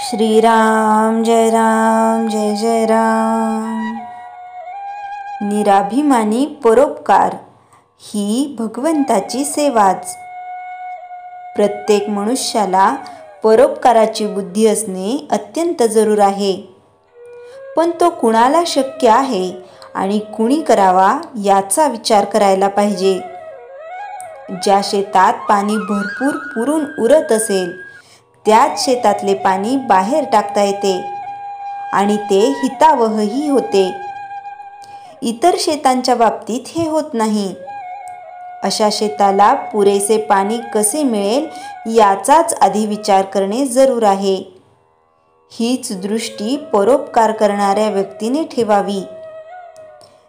श्रीराम जय राम जय जय राम। निराभिमानी परोपकार ही भगवंताची सेवाच। प्रत्येक मनुष्याला परोपकाराची बुद्धी असणे अत्यंत जरूर आहे, पण तो कुणाला शक्य आहे आणि कुणी करावा याचा विचार करायला पाहिजे। ज्या शेतात पाणी भरपूर पुरून उरत असेल त्याच शेतातले पाणी बाहेर टाकता येते आणि ते हितावहही होते। इतर शेतांच्या बाबतीत हे होत नाही। अशा शेताला पुरेसे पाणी कसे मिळेल याचाच आधी विचार करणे जरूर आहे। हीच दृष्टी परोपकार करणाऱ्या व्यक्तीने ठेवावी।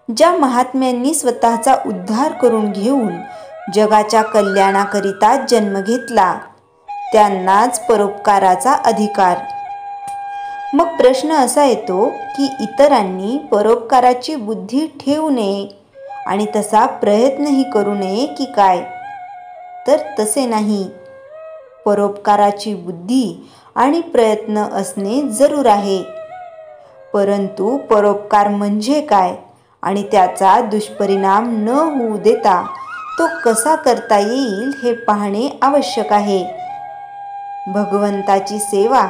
ज्या महात्म्यांनी स्वतःचा उद्धार करून घेऊन जगाच्या कल्याणाकरिता जन्म घेतला त्यांनाच परोपकाराचा अधिकार। मग प्रश्न असा येतो की इतरांनी परोपकाराची बुद्धी ठेवू नये आणि तसा प्रयत्नही करू नये की काय? तर तसे नाही। परोपकाराची बुद्धी आणि प्रयत्न असणे जरूर आहे, परंतु परोपकार म्हणजे काय आणि त्याचा दुष्परिणाम न होऊ देता तो कसा करता येईल हे पाहणे आवश्यक आहे। भगवंताची सेवा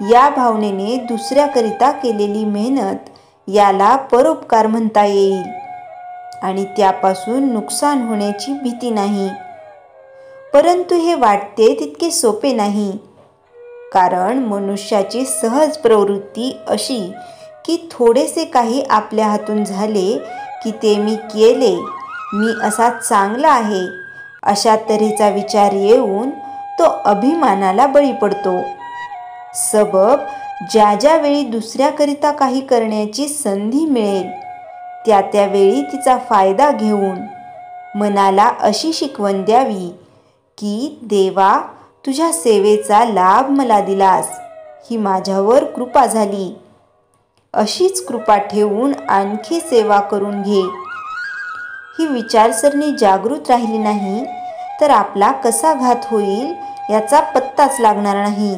या भावनेने दुसऱ्याकरिता केलेली मेहनत याला परोपकार म्हणता येईल आणि त्यापासून नुकसान होण्याची भीती नाही। परंतु हे वाटते तितके सोपे नाही, कारण मनुष्याची सहज प्रवृत्ती अशी की थोडेसे काही आपल्या हातून झाले की ते मी केले, मी असा चांगला आहे अशा तऱ्हेचा विचार येऊन तो अभिमानाला बळी पडतो। सबब ज्या ज्या वेळी दुसऱ्याकरिता काही करण्याची संधी मिळेल त्या त्यावेळी तिचा फायदा घेऊन मनाला अशी शिकवण द्यावी की देवा, तुझ्या सेवेचा लाभ मला दिलास, ही माझ्यावर कृपा झाली। अशीच कृपा ठेवून आणखी सेवा करून घे। ही विचारसरणी जागृत राहिली नाही तर आपला कसा घात होईल याचा पत्ताच लागणार नाही।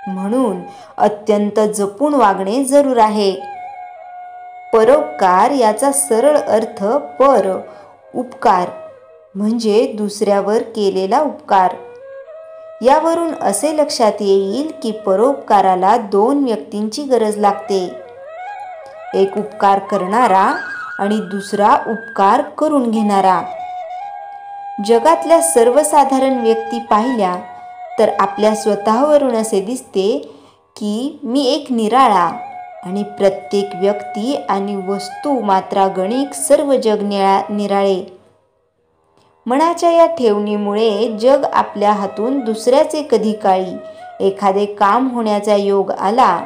म्हणून अत्यंत जपून वागणे जरूर आहे। परोपकार याचा सरळ अर्थ उपकार म्हणजे दुसऱ्यावर केलेला उपकार। यावरून असे लक्षात येईल की परोपकाराला दोन व्यक्तींची गरज लागते, एक उपकार करणारा आणि दुसरा उपकार करून घेणारा। जगातल्या सर्वसाधारण व्यक्ती पाहिल्या तर आपल्या स्वतःवरून असे दिसते की मी एक निराळा आणि प्रत्येक व्यक्ती आणि वस्तू मात्रागणिक सर्व जग निराळे। मनाच्या या ठेवणीमुळे जग आपल्या हातून दुसऱ्याचे कधी काळी एखादे काम होण्याचा योग आला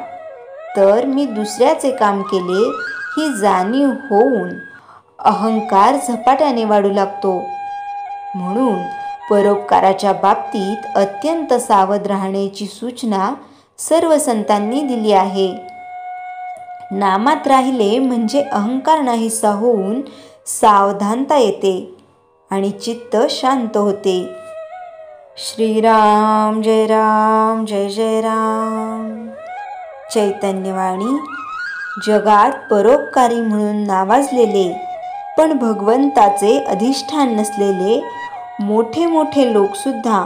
तर मी दुसऱ्याचे काम केले ही जाणीव होऊन अहंकार झपाट्याने वाढू लागतो। म्हणून परोपकाराच्या बाबतीत अत्यंत सावध राहण्याची सूचना सर्व संतांनी दिली आहे। नामात राहिले म्हणजे अहंकार नाहीसा होऊन सावधानता येते आणि चित्त शांत होते। श्रीराम जय राम जय जय राम। चैतन्यवाणी जगात परोपकारी म्हणून नावाजलेले पण भगवंताचे अधिष्ठान नसलेले मोठे मोठे लोक सुद्धा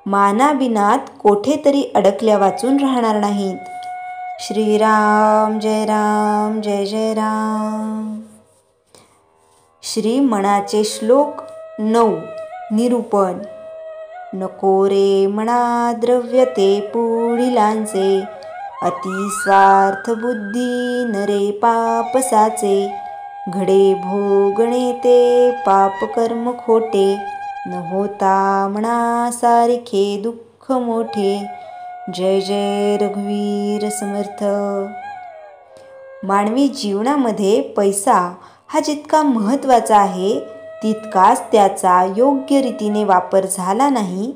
मानाबिनात कोठेतरी अडकल्या वाचून राहणार नाहीत। श्रीराम जय राम जय जय राम। श्री मनाचे श्लोक 9 निरूपण। नको रे मना द्रव्य ते पुढिलांचे, अति स्वार्थ बुद्धी नरे पापसाचे, घडे भोगणे ते पाप कर्म खोटे, न होता मना सारिखे दुःख मोठे। जय जय रघुवीर समर्थ। मानवी जीवनामध्ये पैसा हा जितका महत्त्वाचा आहे तितकाच त्याचा योग्य रीतीने वापर झाला नाही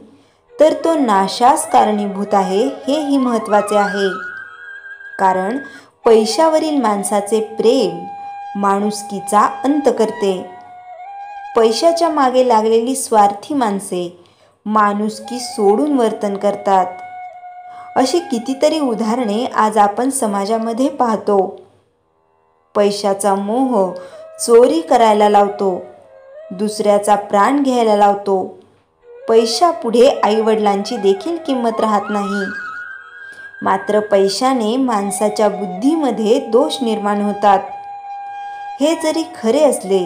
तर तो नाशास कारणीभूत आहे हेही महत्त्वाचे आहे। कारण पैशावरील माणसाचे प्रेम माणुसकीचा अंत करते। पैशाच्या मागे लागलेली स्वार्थी माणसे माणुसकी सोडून वर्तन करतात। अशी कितीतरी उदाहरणे आज आपण समाजामध्ये पाहतो. पैशाचा मोह चोरी करायला लावतो, दुसऱ्याचा प्राण घ्यायला लावतो. पैशापुढे आईवडिलांची देखील किंमत राहत नाही. मात्र पैशाने माणसाच्या बुद्धीमध्ये दोष निर्माण होतात. हे जरी खरे असले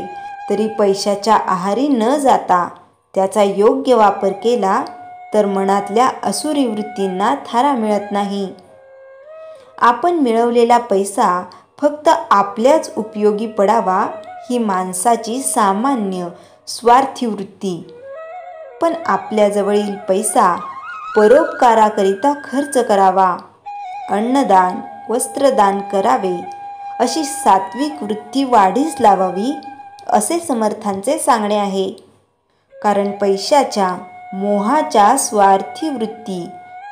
तरी पैशाच्या आहारी न जाता त्याचा योग्य वापर केला तर मनातल्या असुरी वृत्तींना थारा मिळत नाही. आपण मिळवलेला पैसा फक्त आपल्याच उपयोगी पडावा ही माणसाची सामान्य स्वार्थी वृत्ती. पण आपल्याजवळील पैसा परोपकाराकरिता खर्च करावा, अन्नदान वस्त्रदान करावे अशी सात्विक वृत्ती वाढीस लावावी असे समर्थांचे सांगणे आहे. कारण पैशाच्या मोहाच्या स्वार्थी वृत्ती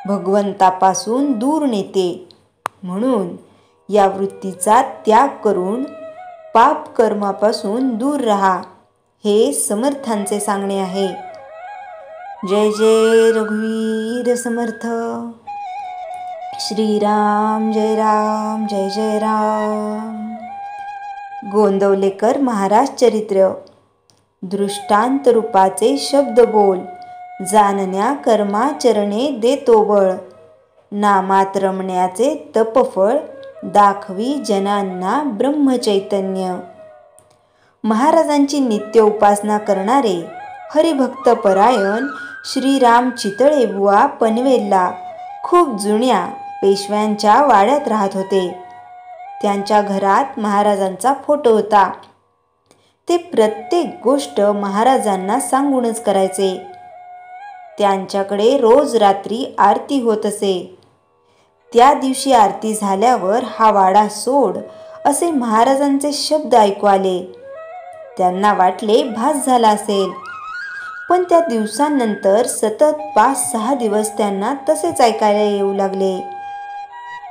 भगवंतापासून दूर नेते. म्हणून या वृत्तीचा त्याग करून पाप कर्मापासून दूर राहा हे समर्थांचे सांगणे आहे. जय जय रघुवीर समर्थ. श्रीराम जय राम जय जय राम. गोंदवलेकर महाराज चरित्र. दृष्टांत रूपाचे शब्द बोल, जाणण्या कर्माचरणे देतो बळ. नामात रमण्याचे तपफळ, दाखवी जनांना ब्रह्मचैतन्य. महाराजांची नित्य उपासना करणारे हरिभक्त परायण श्रीराम चितळे बुवा पनवेलला खूप जुन्या पेशव्यांच्या वाड्यात राहत होते. त्यांच्या घरात महाराजांचा फोटो होता. ते प्रत्येक गोष्ट महाराजांना सांगूनच करायचे. त्यांच्याकडे रोज रात्री आरती होत असे. त्या दिवशी आरती झाल्यावर हा वाडा सोड असे महाराजांचे शब्द ऐकू आले. त्यांना वाटले भास झाला असेल. पण त्या दिवसांनंतर सतत 5-6 दिवस त्यांना तसेच ऐकायला येऊ लागले.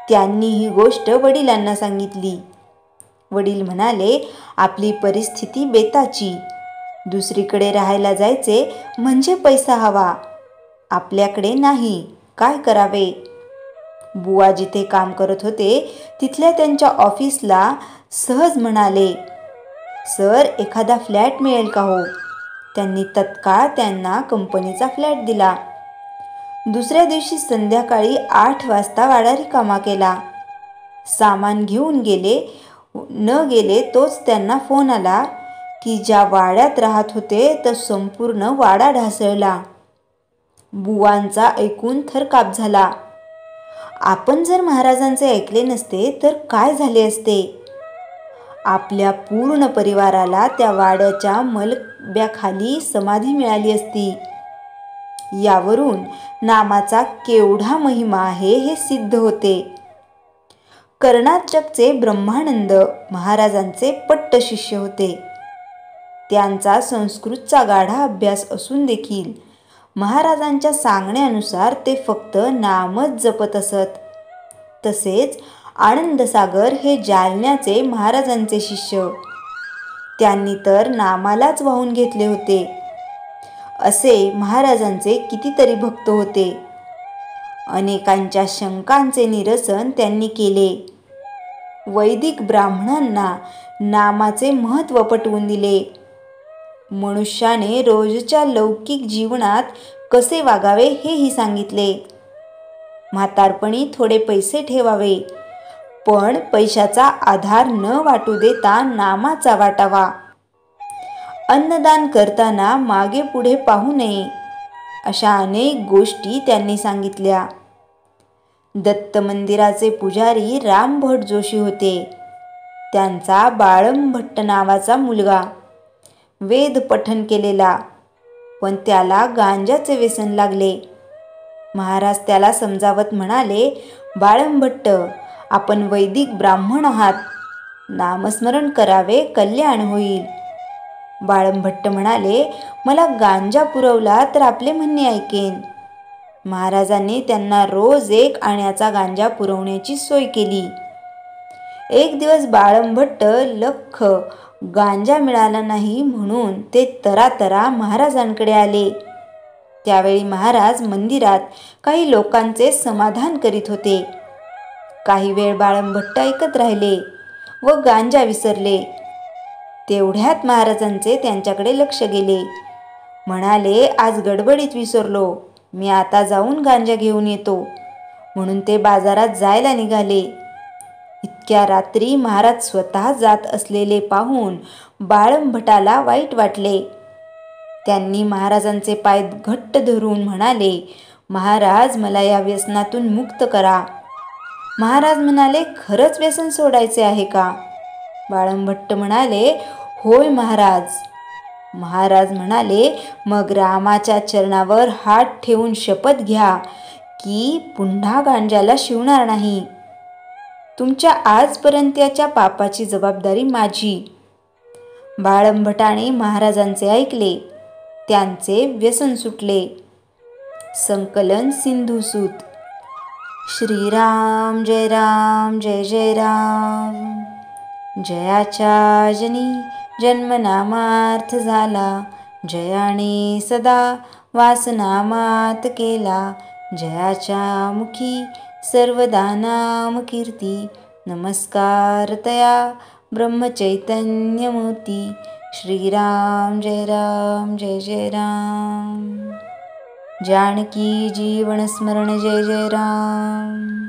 त्यांनी ही गोष्ट वडिलांना सांगितली. वडील म्हणाले, आपली परिस्थिती बेताची. दुसरीकडे राहायला जायचे म्हणजे पैसा हवा, आपल्याकडे नाही, काय करावे. बुवा जिथे काम करत होते तिथल्या त्यांच्या ऑफिसला सहज म्हणाले, सर एखादा फ्लॅट मिळेल का हो. त्यांनी तत्काळ त्यांना कंपनीचा फ्लॅट दिला. दुसऱ्या दिवशी संध्याकाळी 8 वाजता वाडा रिकामा केला. सामान घेऊन गेले तोच त्यांना फोन आला की ज्या वाड्यात राहत होते तर संपूर्ण वाडा ढासळला. बुवांचा ऐकून थरकाप झाला. आपण जर महाराजांचे ऐकले नसते तर काय झाले असते. आपल्या पूर्ण परिवाराला त्या वाड्याच्या मलब्याखाली समाधी मिळाली असती. यावरून नामाचा केवढा महिमा आहे हे सिद्ध होते. कर्नाटकचे ब्रह्मानंद महाराजांचे पट्ट शिष्य होते. त्यांचा संस्कृतचा गाढा अभ्यास असून देखील महाराजांच्या सांगण्यानुसार ते फक्त नामच जपत असत. तसेच आनंदसागर हे जालन्याचे महाराजांचे शिष्य. त्यांनी तर नामालाच वाहून घेतले होते. असे महाराजांचे कितीतरी भक्त होते. अनेकांच्या शंकांचे निरसन त्यांनी केले. वैदिक ब्राह्मणांना नामाचे महत्त्व पटवून दिले. मनुष्याने रोजच्या लौकिक जीवनात कसे वागावे हेही सांगितले. म्हातारपणी थोडे पैसे ठेवावे, पण पैशाचा आधार न वाटू देता नामाचा वाटावा. अन्नदान करताना मागे पुढे पाहू नये, अशा अनेक गोष्टी त्यांनी सांगितल्या. दत्त मंदिराचे पुजारी रामभट जोशी होते. त्यांचा बाळंभट्ट नावाचा मुलगा, वेद पठण केलेला, पण त्याला गांजाचे व्यसन लागले. महाराज त्याला समजावत म्हणाले, बाळंभट्ट, आपण वैदिक ब्राह्मण आहात, नामस्मरण करावे, कल्याण होईल. बाळंभट्ट म्हणाले, मला गांजा पुरवला तर आपले म्हणणे ऐकेन. महाराजांनी त्यांना रोज 1 आण्याचा गांजा पुरवण्याची सोय केली. एक दिवस बाळंभट्ट लख गांजा मिळाला नाही म्हणून ते तरातरा महाराजांकडे आले. त्यावेळी महाराज मंदिरात काही लोकांचे समाधान करीत होते. काही वेळ बाळंभट्ट ऐकत राहिले व गांजा विसरले. तेवढ्यात महाराजांचे त्यांच्याकडे लक्ष गेले. म्हणाले, आज गडबडीत विसरलो, मी आता जाऊन गांजा घेऊन येतो. म्हणून ते बाजारात जायला निघाले. इतक्या रात्री महाराज स्वतः जात असलेले पाहून बाळंभटाला वाईट वाटले. त्यांनी महाराजांचे पाय घट्ट धरून म्हणाले, महाराज, मला या व्यसनातून मुक्त करा. महाराज म्हणाले, खरंच व्यसन सोडायचे आहे का? बाळंभट्ट म्हणाले, होय महाराज. महाराज म्हणाले, मग रामाच्या चरणावर हात ठेवून शपथ घ्या की पुन्हा गांजाला शिवणार नाही. तुमच्या आजपर्यंतच्या पापाची जबाबदारी माझी. बाळंभटाने महाराजांचे ऐकले. त्यांचे व्यसन सुटले. संकलन सिंधुसूत. श्रीराम जय राम जय जय राम. जयाच्या जनी जन्मनामार्थ झाला, जयाने सदा वासनामात केला. जयाच्या मुखी सर्वदा नाम कीर्ती, नमस्कार तया ब्रह्मचैतन्यमूर्ती. श्रीराम जय जय राम. जानकी जीवन स्मरण जय जय राम.